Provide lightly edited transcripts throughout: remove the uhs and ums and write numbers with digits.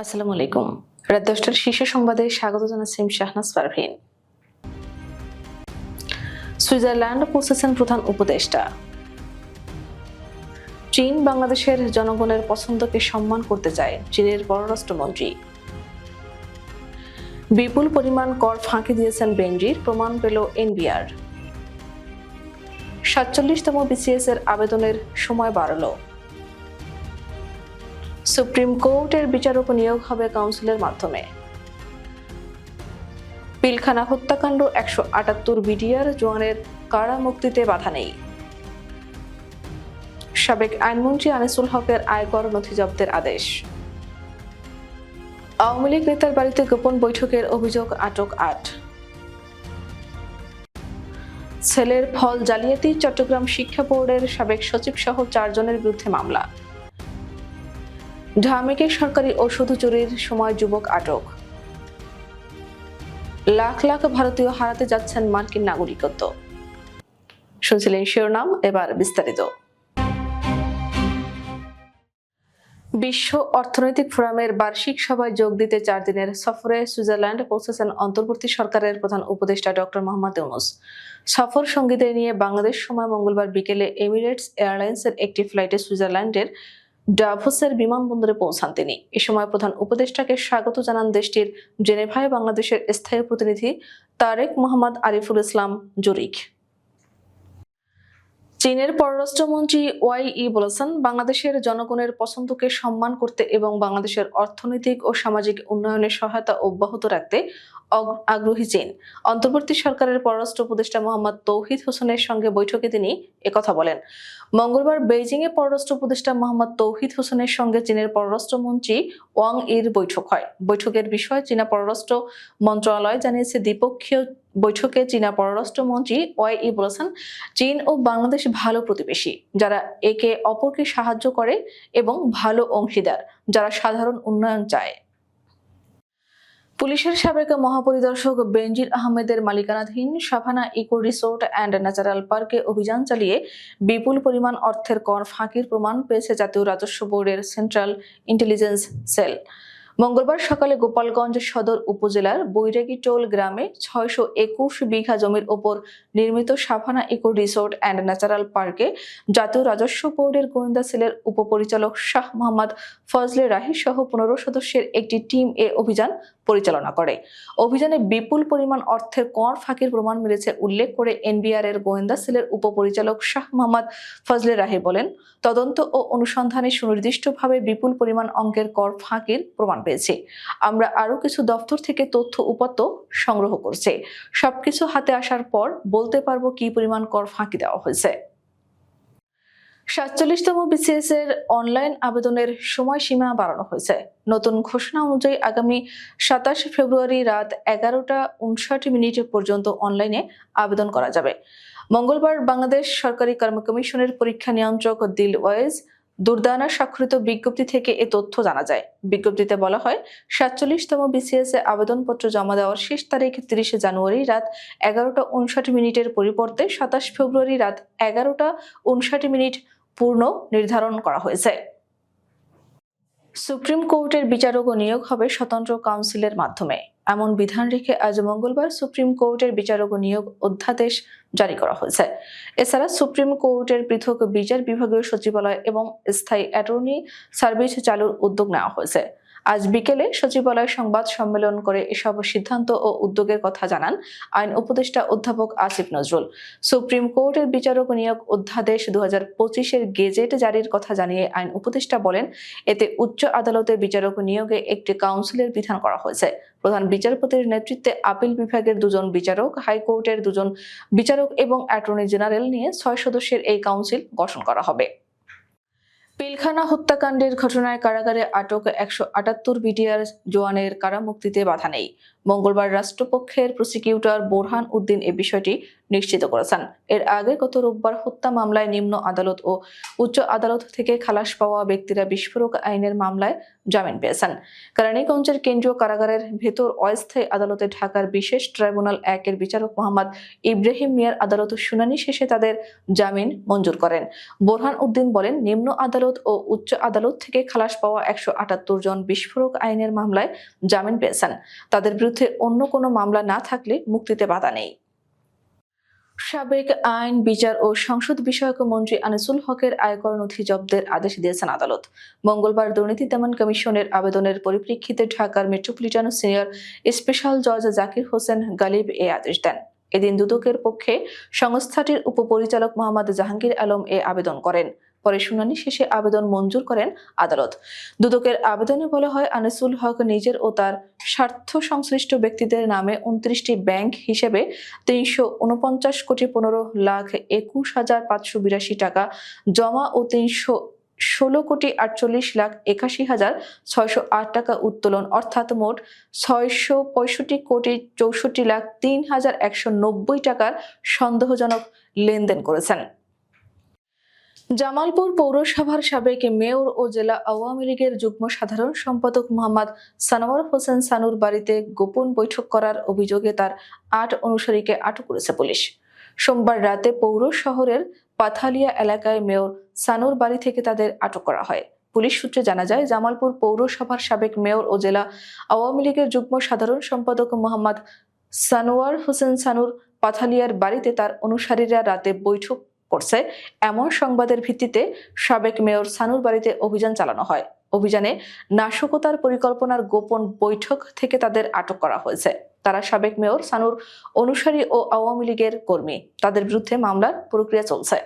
আসসালামু আলাইকুম। রাত ১০টার শীর্ষ সংবাদে স্বাগত জানাচ্ছি আমি শাহনাজ পারভীন। সুইজারল্যান্ড পৌঁছেছেন প্রধান উপদেষ্টা। চীন বাংলাদেশের জনগণের পছন্দকে সম্মান করতে চায়, চীনের পররাষ্ট্রমন্ত্রী। বিপুল পরিমাণ কর ফাঁকি দিয়েছেন বেনজির, প্রমাণ পেল এনবিআর। ৪৭তম বিসিএস এর আবেদনের সময় বাড়ল। সুপ্রিম কোর্টের বিচারক নিয়োগ হবে কাউন্সিলের মাধ্যমে। পিলখানা হত্যাকাণ্ড ১৭৮ বিডিআর জওয়ানের কারা মুক্তিতে বাধা নেই। সাবেক আইনমন্ত্রী আনিসুল হকের আয়কর নথি জব্দের আদেশ। আওয়ামী লীগ নেতার বাড়িতে গোপন বৈঠকের অভিযোগ, আটক ৮। ছেলের ফল জালিয়াতি, চট্টগ্রাম শিক্ষা বোর্ডের সাবেক সচিব সহ ৪ জনের বিরুদ্ধে মামলা। ঢামেকে সরকারি ওষুধ চুরির সময় যুবক আটক। লাখ লাখ ভারতীয় হারাতে যাচ্ছেন মার্কিন নাগরিকত্ব। শুনছিলেন শিরোনাম, এবার বিস্তারিত। বিশ্ব অর্থনৈতিক ফোরামের বার্ষিক সভায় যোগ দিতে ৪ দিনের সফরে সুইজারল্যান্ড পৌঁছেছেন অন্তর্বর্তী সরকারের প্রধান উপদেষ্টা ডক্টর মোহাম্মদ ইউনূস। সফর সঙ্গীদের নিয়ে বাংলাদেশ সময় মঙ্গলবার বিকেলে এমিরেটস এয়ারলাইন্সের একটি ফ্লাইটে সুইজারল্যান্ডের ডাভোসের বিমানবন্দরে পৌঁছান তিনি। এ সময় প্রধান উপদেষ্টাকে স্বাগত জানান দেশটির জেনেভায় বাংলাদেশের স্থায়ী প্রতিনিধি তারেক মোহাম্মদ আরিফুল ইসলাম জরিক। চীনের পররাষ্ট্রমন্ত্রী ওয়াই বলেছেন, বাংলাদেশের জনগণের পছন্দকে সম্মান করতে এবং বাংলাদেশের অর্থনৈতিক ও সামাজিক উন্নয়নে সহায়তা অব্যাহত রাখতে আগ্রহী চীন। অন্তর্বর্তী সরকারের পররাষ্ট্র উপদেষ্টা মোহাম্মদ তৌহিদ হোসেনের সঙ্গে বৈঠকে তিনি একথা বলেন। মঙ্গলবার বেইজিং এ পররাষ্ট্র উপদেষ্টা মোহাম্মদ তৌহিদ হোসেনের সঙ্গে চীনের পররাষ্ট্রমন্ত্রী ওয়াং ইর বৈঠক হয়। বৈঠকের বিষয়ে চীনা পররাষ্ট্র মন্ত্রণালয় জানিয়েছে, দ্বিপক্ষীয় বৈঠকে চীনা পররাষ্ট্রমন্ত্রী ওয়াই বলেছেন, চীন ও বাংলাদেশ ভালো প্রতিবেশী, যারা একে অপরকে সাহায্য করে এবং ভালো অংশীদার, যারা সাধারণ উন্নয়ন চায়। পুলিশের সাবেক মহাপরিদর্শক বেনজির আহমেদের মালিকানাধীন Savanna eco resort and natural পার্কে অভিযান চালিয়ে বিপুল পরিমাণ অর্থের কর ফাঁকির প্রমাণ পেয়েছে জাতীয় রাজস্ব বোর্ডের সেন্ট্রাল ইন্টেলিজেন্স সেল। মঙ্গলবার সকালে গোপালগঞ্জ সদর উপজেলার বৈরাগী টোল গ্রামে ৬২১ বিঘা জমির ওপর নির্মিত Savanna eco resort and natural পার্কে জাতীয় রাজস্ব বোর্ডের গোয়েন্দা সেলের উপপরিচালক শাহ মোহাম্মদ ফজলে রাহি সহ ১৫ সদস্যের একটি টিম এ অভিযান পরিচালনা করে। অভিযানে বিপুল পরিমাণ অর্থের কর ফাঁকির প্রমাণ মিলেছে উল্লেখ করে এনবিআর এর গোয়েন্দা সেলের উপপরিচালক শাহ মোহাম্মদ ফজলে রাহি বলেন, তদন্ত ও অনুসন্ধানে সুনির্দিষ্টভাবে বিপুল পরিমাণ অঙ্কের কর ফাঁকির প্রমাণ পেয়েছি। আমরা আরো কিছু দপ্তর থেকে তথ্য উপাত্ত সংগ্রহ করছি। সবকিছু হাতে আসার পর বলতে পারবো কি পরিমাণ কর ফাঁকি দেওয়া হয়েছে। ৪৭তম বিসিএস এর অনলাইন আবেদনের সময়সীমা বাড়ানো হয়েছে। নতুন ঘোষণা অনুযায়ী আগামী ২৭ ফেব্রুয়ারি রাত ১১টা ৫৯ পর্যন্ত অনলাইনে আবেদন করা যাবে। মঙ্গলবার বাংলাদেশ সরকারি কর্ম কমিশনের পরীক্ষা নিয়ন্ত্রক দিলওয়াইজ দুর্দানা স্বাক্ষরিত বিজ্ঞপ্তি থেকে এ তথ্য জানা যায়। বিজ্ঞপ্তিতে বলা হয়, ৪৭তম বিসিএস এ আবেদনপত্র জমা দেওয়ার শেষ তারিখ ৩০ জানুয়ারি রাত ১১টা ৫৯ পরিবর্তে ২৭ ফেব্রুয়ারি রাত ১১টা ৫৯ পূর্ণ নির্ধারণ করা হয়েছে। সুপ্রিম কোর্টের বিচারক নিয়োগ হবে স্বতন্ত্র কাউন্সিলের মাধ্যমে। এমন বিধান রেখে আজ মঙ্গলবার সুপ্রিম কোর্টের বিচারক নিয়োগ অধ্যাদেশ জারি করা হয়েছে। এছাড়া সুপ্রিম কোর্টের পৃথক বিচার বিভাগীয় সচিবালয় এবং স্থায়ী অ্যাটর্নি সার্ভিস চালুর উদ্যোগ নেওয়া হয়েছে। আজ বিকেলে সচিবালয় সংবাদ সম্মেলন করে এসব সিদ্ধান্ত ও উদ্যোগের কথা জানান আইন উপদেষ্টা অধ্যাপক আসিফ নজরুল। সুপ্রিম কোর্টের বিচারক নিয়োগ অধ্যাদেশ ২০২৫ গেজেট জারির কথা জানিয়ে আইন উপদেষ্টা বলেন, এতে উচ্চ আদালতে বিচারক নিয়োগে একটি কাউন্সিলের বিধান করা হয়েছে। প্রধান বিচারপতির নেতৃত্বে আপিল বিভাগের ২ জন বিচারক, হাইকোর্টের ২ জন বিচারক এবং অ্যাটর্নি জেনারেল নিয়ে ৬ সদস্যের এই কাউন্সিল গঠন করা হবে। পিলখানা হত্যাকাণ্ডের ঘটনায় কারাগারে আটক ১৭৮ বিডিআর জওয়ানের কারামুক্তিতে বাধা নেই। মঙ্গলবার রাষ্ট্রপক্ষের প্রসিকিউটর বোরহান উদ্দিন এ বিষয়টি নিশ্চিত করেছেন। এর আগে গত রোববার হত্যা মামলায় নিম্ন আদালত ও উচ্চ আদালত থেকে খালাস পাওয়া ব্যক্তিরা বিস্ফোরক আইনের মামলায় জামিন পেয়েছেন। কেরানীগঞ্জের কেন্দ্রীয় কারাগারের ভেতর অস্থায়ী আদালতে ঢাকার বিশেষ ট্রাইব্যুনাল ১-এর বিচারক মোহাম্মদ ইব্রাহিম মিয়ার আদালত শুনানি শেষে তাদের জামিন মঞ্জুর করেন। বোরহান উদ্দিন বলেন, নিম্ন আদালত ও উচ্চ আদালত থেকে খালাস পাওয়া ১৭৮ জন বিস্ফোরক আইনের মামলায় জামিন পেয়েছেন। তাদের বিরুদ্ধে অন্য কোনো মামলা না থাকলে মুক্তিতে বাধা নেই। সাবেক আইন, বিচার ও সংসদ বিষয়ক মন্ত্রী আনিসুল হকের আয়কর নথি জব্দের আদেশ দিয়েছেন আদালত। মঙ্গলবার দুর্নীতি দমন কমিশনের আবেদনের পরিপ্রেক্ষিতে ঢাকার মেট্রোপলিটন সিনিয়র স্পেশাল জজ জাকির হোসেন গালিব এ আদেশ দেন। এদিন দুদকের পক্ষে সংস্থাটির উপপরিচালক মোহাম্মদ জাহাঙ্গীর আলম এ আবেদন করেন। পরে শুনানি শেষে আবেদন মঞ্জুর করেন আদালত। দুদকের আবেদনে বলা হয়, আনিসুল হক নিজের ও তার স্বার্থ সংশ্লিষ্ট ব্যক্তিদের নামে ২৯টি ব্যাংক হিসেবে ৩৪৯,১১,৫৮২ টাকা জমা ও ৩১৬,৪৮,৮১,৬০৮ টাকা উত্তোলন, অর্থাৎ মোট ৬৬৫,৬৩,১৯০ টাকার সন্দেহজনক লেনদেন করেছেন। জামালপুর পৌরসভার সাবেক মেয়র ও জেলা আওয়ামী লীগের যুগ্ম সাধারণ সম্পাদক মোহাম্মদ সানোয়ার হোসেন সানুর বাড়িতে গোপন বৈঠক করার অভিযোগে তার ৮ অনুসারীকে আটক করেছে পুলিশ। সোমবার রাতে পৌর শহরের পাথালিয়া এলাকায় মেয়র সানুর বাড়ি থেকে তাদের আটক করা হয়। পুলিশ সূত্রে জানা যায়, জামালপুর পৌরসভার সাবেক মেয়র ও জেলা আওয়ামী লীগের যুগ্ম সাধারণ সম্পাদক মোহাম্মদ সানোয়ার হোসেন সানুর পাথালিয়ার বাড়িতে তার অনুসারীরা রাতে বৈঠক করছে এমন সংবাদের ভিত্তিতে সাবেক মেয়র সানুর বাড়িতে অভিযান চালানো হয়। অভিযানে নাশকতার পরিকল্পনার গোপন বৈঠক থেকে তাদের আটক করা হয়েছে। তারা সাবেক মেয়র সানুর অনুসারী ও আওয়ামী লীগের কর্মী। তাদের বিরুদ্ধে মামলার প্রক্রিয়া চলছে।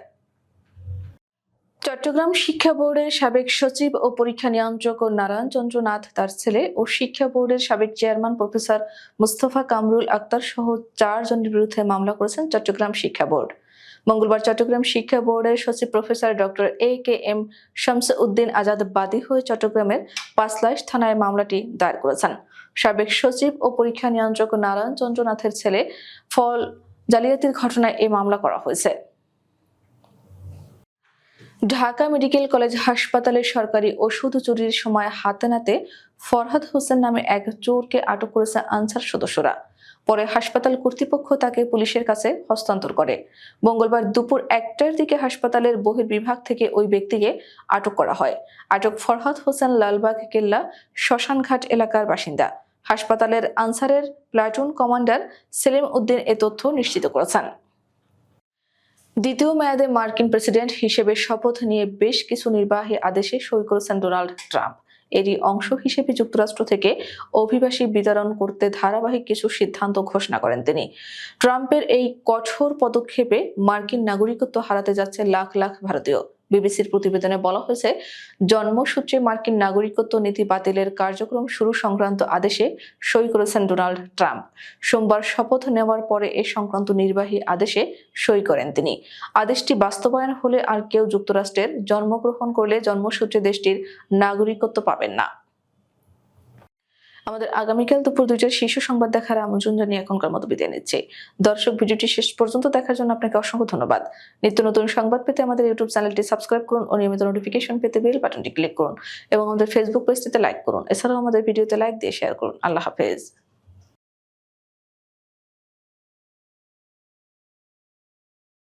চট্টগ্রাম শিক্ষা বোর্ডের সাবেক সচিব ও পরীক্ষা নিয়ন্ত্রক নারায়ণ চন্দ্র নাথ, তার ছেলে ও শিক্ষা বোর্ডের সাবেক চেয়ারম্যান প্রফেসর মুস্তফা কামরুল আক্তার সহ ৪ জনের বিরুদ্ধে মামলা করেছেন চট্টগ্রাম শিক্ষা বোর্ড। মঙ্গলবার চট্টগ্রাম শিক্ষা বোর্ডের সচিব প্রফেসর ডক্টর এ.কে.এম. শামস-উদ্দিন আজাদ বাদী হয়ে চট্টগ্রামের পাঁচলাইশ থানায় মামলাটি দায়ের করেছেন। সাবেক সচিব ও পরীক্ষা নিয়ন্ত্রক নারায়ণ চন্দ্র নাথের ছেলে ফল জালিয়াতির ঘটনায় এই মামলা করা হয়েছে। ঢাকা মেডিকেল কলেজ হাসপাতালে সরকারি ওষুধ চুরির সময় হাতে নাতে ফরহাদ হোসেন নামে এক চোরকে আটক করেছে আনসার সদস্যরা। পরে হাসপাতাল কর্তৃপক্ষ তাকে পুলিশের কাছে হস্তান্তর করে। মঙ্গলবার দুপুর ১টার দিকে হাসপাতালের বহির্বিভাগ থেকে ওই ব্যক্তিকে আটক করা হয়। আটক ফরহাদ হোসেন লালবাগ কেল্লা শ্মশানঘাট এলাকার বাসিন্দা। হাসপাতালের আনসারের প্লাটুন কমান্ডার সেলিম উদ্দিন এ তথ্য নিশ্চিত করেছেন। দ্বিতীয় মেয়াদে মার্কিন প্রেসিডেন্ট হিসেবে শপথ নিয়ে বেশ কিছু নির্বাহী আদেশে সই করেছেন ডোনাল্ড ট্রাম্প। এরই অংশ হিসেবে যুক্তরাষ্ট্র থেকে অভিবাসী বিতরণ করতে ধারাবাহিক কিছু সিদ্ধান্ত ঘোষণা করেন তিনি। ট্রাম্পের এই কঠোর পদক্ষেপে মার্কিন নাগরিকত্ব হারাতে যাচ্ছে লাখ লাখ ভারতীয়। বিবিসির প্রতিবেদনে বলা হয়েছে, জন্মসূত্রে মার্কিন নাগরিকত্ব নীতি বাতিলের কার্যক্রম শুরু সংক্রান্ত আদেশে সই করেছেন ডোনাল্ড ট্রাম্প। সোমবার শপথ নেওয়ার পরে এ সংক্রান্ত নির্বাহী আদেশে সই করেন তিনি। আদেশটি বাস্তবায়ন হলে আর কেউ যুক্তরাষ্ট্রের জন্মগ্রহণ করলে জন্মসূত্রে দেশটির নাগরিকত্ব পাবেন না। আমাদের আগামীকাল দুপুর ২টার শীর্ষ সংবাদ দেখার আমন্ত্রণ জানিয়ে এখনকার মতো বিদায় নিচ্ছি। দর্শক, ভিডিওটি শেষ পর্যন্ত দেখার জন্য আপনাকে অসংখ্য ধন্যবাদ। নিত্য নতুন সংবাদ পেতে আমাদের ইউটিউব চ্যানেলটি সাবস্ক্রাইব করুন ও নিয়মিত নোটিফিকেশন পেতে বেল বাটনটি ক্লিক করুন এবং আমাদের ফেসবুক পেজটিতে লাইক করুন। এছাড়াও আমাদের ভিডিওতে লাইক দিয়ে শেয়ার করুন। আল্লাহ হাফেজ।